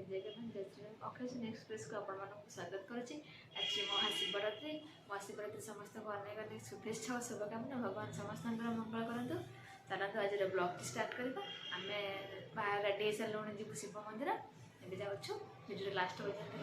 जय जगन्नाथ जय Shri Ram occasion express को आपण मानक स्वागत करुच्ची। आज महाशिवरात्रि महाशिवरात्रि समस्त को अनेक अनेक शुभेच्छा और शुभकामना भगवान समस्त मंगल करंतु। चलतु आज ब्लॉग स्टार्ट करवा। आम बाहर रेडी सारे जीव शिव मंदिर एवं जाऊँ भिडियो लास्ट पर्यटन।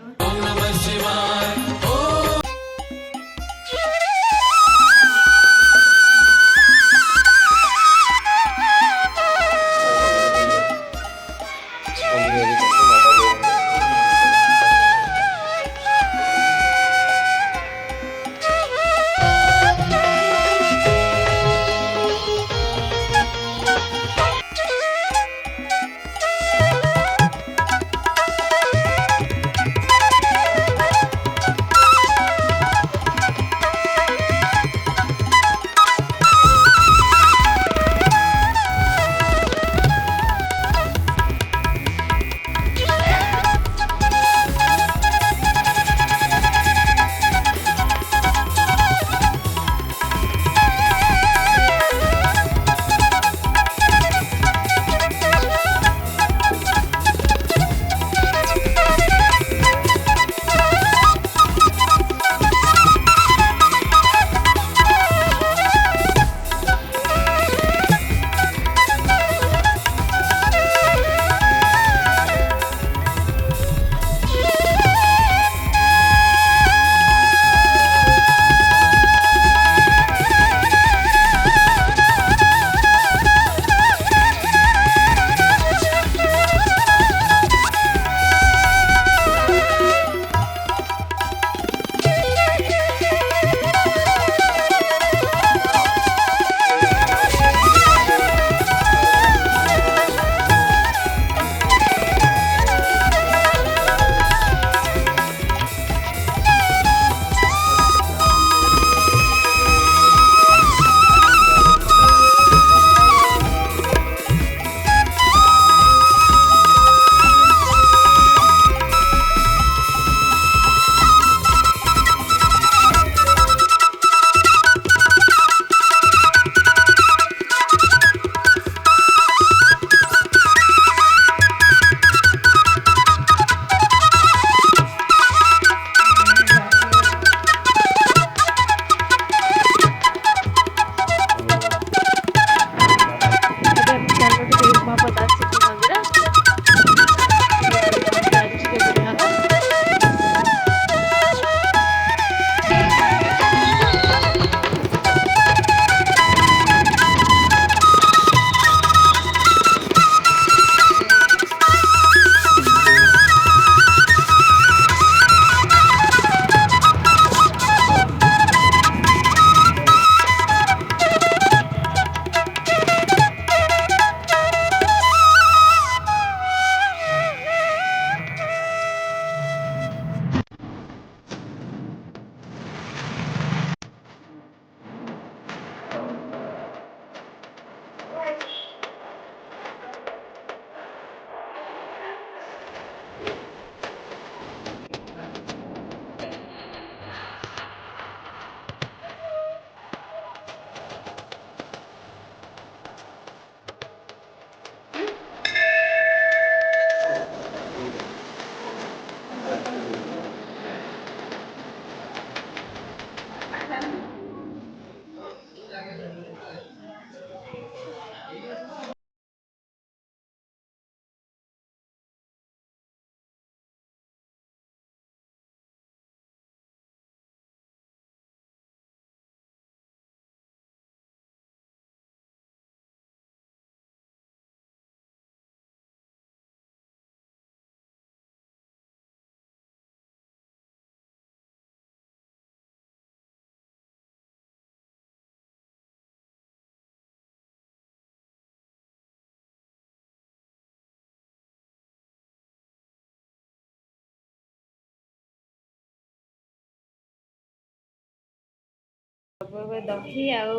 दही आउ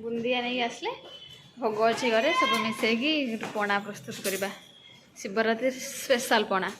बुंदिया नहीं आसले भोग अच्छे घरे सब मिसेगी पणा प्रस्तुत करवा शिवरात्रि स्पेशल पणा।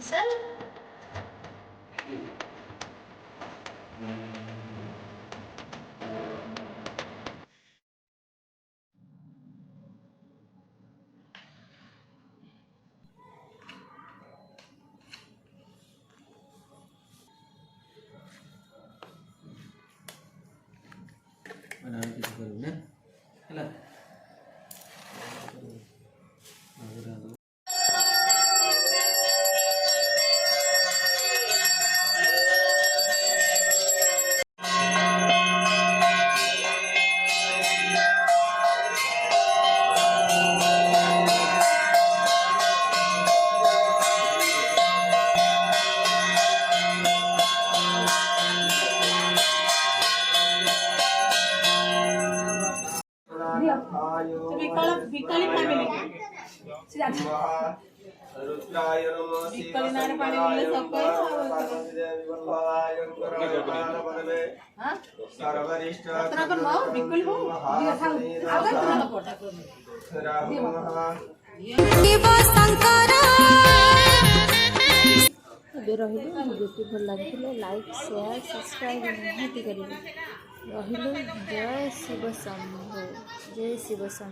Sel. Mana kita baru na? Hala. Bikali family. रुद्राय नमः बिक्कली नारे पानी मिले सबको देवी वल्लभाय गुरुपदमे हां सर्वरिष्ठ रत्ना कर नो बिक्कली हो दिया था आगे तुम पोटा कर शिव शंकर ଏବେ ରହିଲୁ ଭିଡ଼ିଓଟି ଭଲ ଲାଗିଥିଲେ ଲାଇକ୍ ସେୟାର ସବସ୍କ୍ରାଇବ୍ ନିହାତି କରିବେ ରହିଲୁ ଜୟ ଶିବ ଶମ୍ଭୁ ଜୟ ଶିବ ଶମ୍ଭୁ।